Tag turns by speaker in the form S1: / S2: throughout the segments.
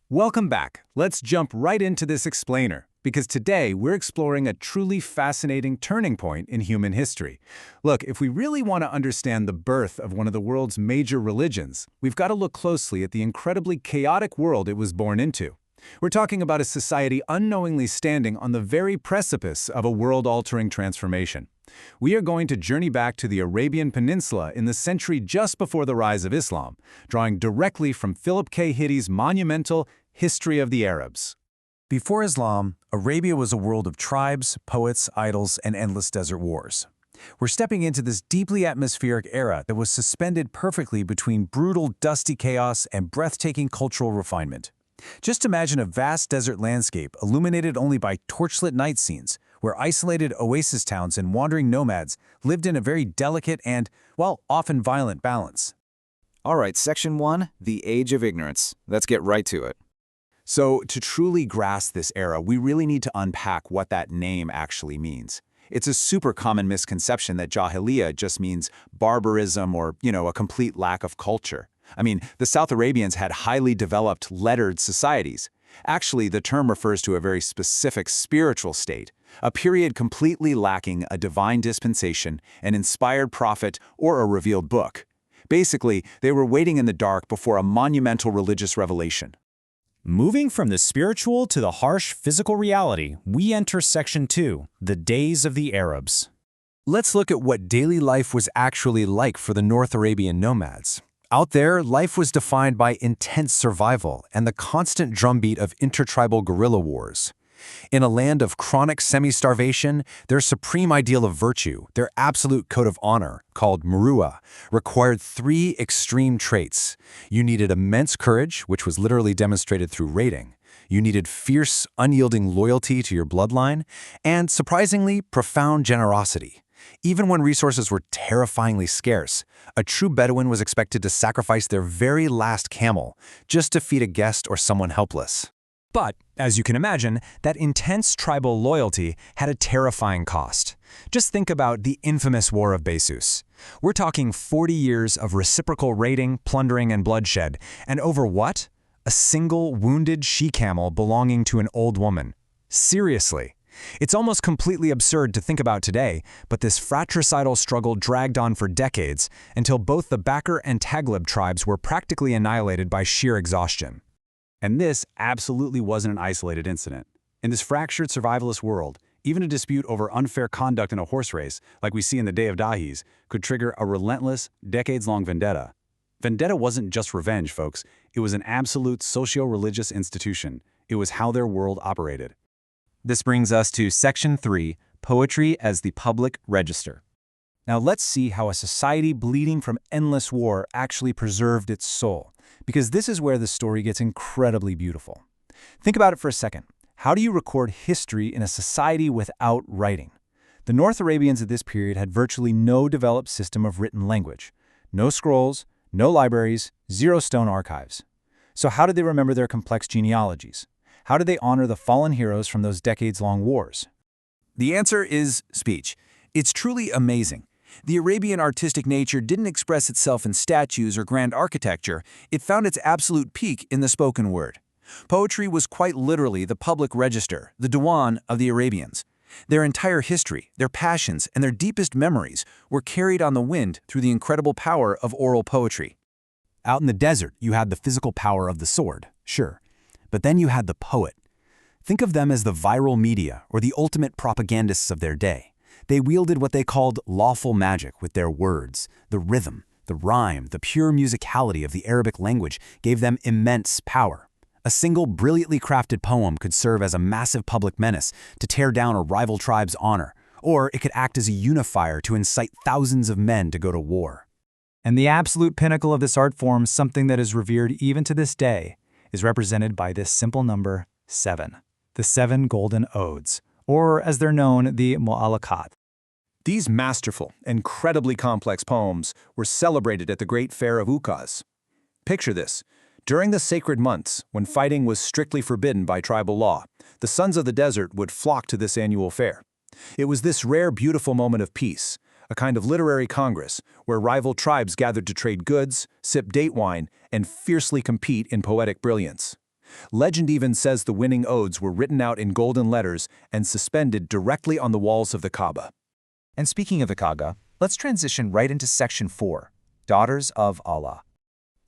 S1: Welcome back. Let's jump right into this explainer, because today we're exploring a truly fascinating turning point in human history. Look, if we really want to understand the birth of one of the world's major religions, we've got to look closely at the incredibly chaotic world it was born into. We're talking about a society unknowingly standing on the very precipice of a world-altering transformation. We are going to journey back to the Arabian Peninsula in the century just before the rise of Islam, drawing directly from Philip K. Hitti's monumental History of the Arabs.
S2: Before Islam, Arabia was a world of tribes, poets, idols, and endless desert wars. We're stepping into this deeply atmospheric era that was suspended perfectly between brutal, dusty chaos and breathtaking cultural refinement. Just imagine a vast desert landscape illuminated only by torchlit night scenes, where isolated oasis towns and wandering nomads lived in a very delicate and, well, often violent balance.
S3: All right, Section 1, the Age of Ignorance. Let's get right to it.
S1: So, to truly grasp this era, we really need to unpack what that name actually means. It's a super common misconception that Jahiliyyah just means barbarism or, a complete lack of culture. I mean, the South Arabians had highly developed, lettered societies. Actually, the term refers to a very specific spiritual state, a period completely lacking a divine dispensation, an inspired prophet, or a revealed book. Basically, they were waiting in the dark before a monumental religious revelation.
S2: Moving from the spiritual to the harsh physical reality, we enter Section 2, the Days of the Arabs.
S4: Let's look at what daily life was actually like for the North Arabian nomads. Out there, life was defined by intense survival and the constant drumbeat of intertribal guerrilla wars. In a land of chronic semi-starvation, their supreme ideal of virtue, their absolute code of honor, called Muru'a, required three extreme traits. You needed immense courage, which was literally demonstrated through raiding. You needed fierce, unyielding loyalty to your bloodline, and, surprisingly, profound generosity. Even when resources were terrifyingly scarce, a true Bedouin was expected to sacrifice their very last camel just to feed a guest or someone helpless.
S2: But, as you can imagine, that intense tribal loyalty had a terrifying cost. Just think about the infamous War of Bessus. We're talking 40 years of reciprocal raiding, plundering, and bloodshed, and over what? A single wounded she-camel belonging to an old woman. Seriously. It's almost completely absurd to think about today, but this fratricidal struggle dragged on for decades until both the Bakr and Taghlib tribes were practically annihilated by sheer exhaustion.
S1: And this absolutely wasn't an isolated incident. In this fractured survivalist world, even a dispute over unfair conduct in a horse race, like we see in the Day of Dahis, could trigger a relentless, decades-long vendetta. Vendetta wasn't just revenge, folks. It was an absolute socio-religious institution. It was how their world operated.
S5: This brings us to Section 3, Poetry as the Public Register.
S2: Now let's see how a society bleeding from endless war actually preserved its soul, because this is where the story gets incredibly beautiful. Think about it for a second. How do you record history in a society without writing? The North Arabians at this period had virtually no developed system of written language. No scrolls, no libraries, zero stone archives. So how did they remember their complex genealogies? How did they honor the fallen heroes from those decades-long wars?
S4: The answer is speech. It's truly amazing. The Arabian artistic nature didn't express itself in statues or grand architecture. It found its absolute peak in the spoken word. Poetry was quite literally the public register, the diwan of the Arabians. Their entire history, their passions, and their deepest memories were carried on the wind through the incredible power of oral poetry.
S2: Out in the desert, you had the physical power of the sword, sure. But then you had the poet. Think of them as the viral media or the ultimate propagandists of their day. They wielded what they called lawful magic with their words. The rhythm, the rhyme, the pure musicality of the Arabic language gave them immense power. A single brilliantly crafted poem could serve as a massive public menace to tear down a rival tribe's honor, or it could act as a unifier to incite thousands of men to go to war. And the absolute pinnacle of this art form, something that is revered even to this day, is represented by this simple number 7, the 7 golden odes, or as they're known, the mu'allaqat.
S1: These masterful, incredibly complex poems were celebrated at the Great Fair of Ukaz. Picture this. During the sacred months, when fighting was strictly forbidden by tribal law, the sons of the desert would flock to this annual fair. It was this rare, beautiful moment of peace, a kind of literary congress where rival tribes gathered to trade goods, sip date wine, and fiercely compete in poetic brilliance. Legend even says the winning odes were written out in golden letters and suspended directly on the walls of the Kaaba.
S3: And speaking of the Kaaba, let's transition right into Section 4, Daughters of Allah.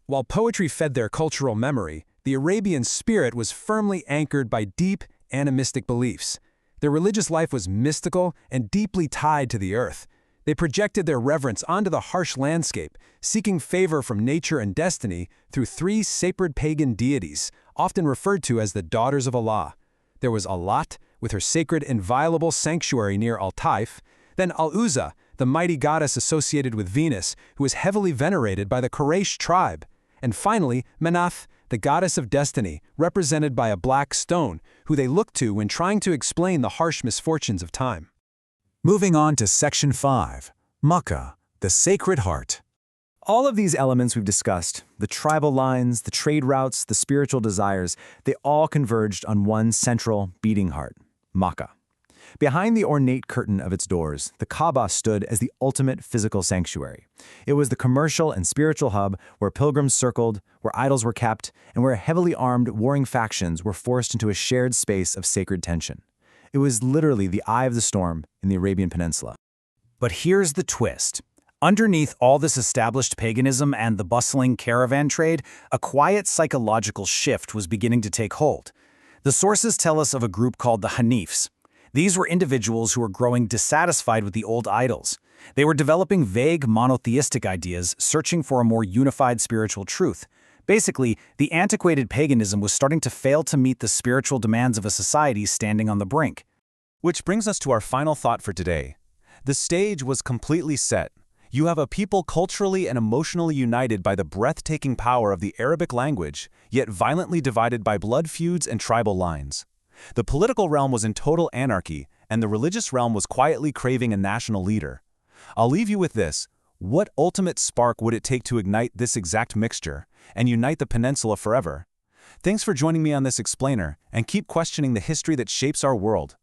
S1: While poetry fed their cultural memory, the Arabian spirit was firmly anchored by deep, animistic beliefs. Their religious life was mystical and deeply tied to the earth. They projected their reverence onto the harsh landscape, seeking favor from nature and destiny through 3 sacred pagan deities, often referred to as the Daughters of Allah. There was Allat, with her sacred inviolable sanctuary near Al-Taif, then Al-Uzza, the mighty goddess associated with Venus, who was heavily venerated by the Quraysh tribe, and finally Manath, the goddess of destiny, represented by a black stone, who they looked to when trying to explain the harsh misfortunes of time.
S2: Moving on to Section 5, Makkah, the Sacred Heart. All of these elements we've discussed, the tribal lines, the trade routes, the spiritual desires, they all converged on one central beating heart, Makkah. Behind the ornate curtain of its doors, the Kaaba stood as the ultimate physical sanctuary. It was the commercial and spiritual hub where pilgrims circled, where idols were kept, and where heavily armed warring factions were forced into a shared space of sacred tension. It was literally the eye of the storm in the Arabian Peninsula.
S6: But here's the twist. Underneath all this established paganism and the bustling caravan trade, a quiet psychological shift was beginning to take hold. The sources tell us of a group called the Hanifs. These were individuals who were growing dissatisfied with the old idols. They were developing vague monotheistic ideas, searching for a more unified spiritual truth. Basically, the antiquated paganism was starting to fail to meet the spiritual demands of a society standing on the brink.
S5: Which brings us to our final thought for today. The stage was completely set. You have a people culturally and emotionally united by the breathtaking power of the Arabic language, yet violently divided by blood feuds and tribal lines. The political realm was in total anarchy, and the religious realm was quietly craving a national leader. I'll leave you with this. What ultimate spark would it take to ignite this exact mixture and unite the peninsula forever? Thanks for joining me on this explainer, and keep questioning the history that shapes our world.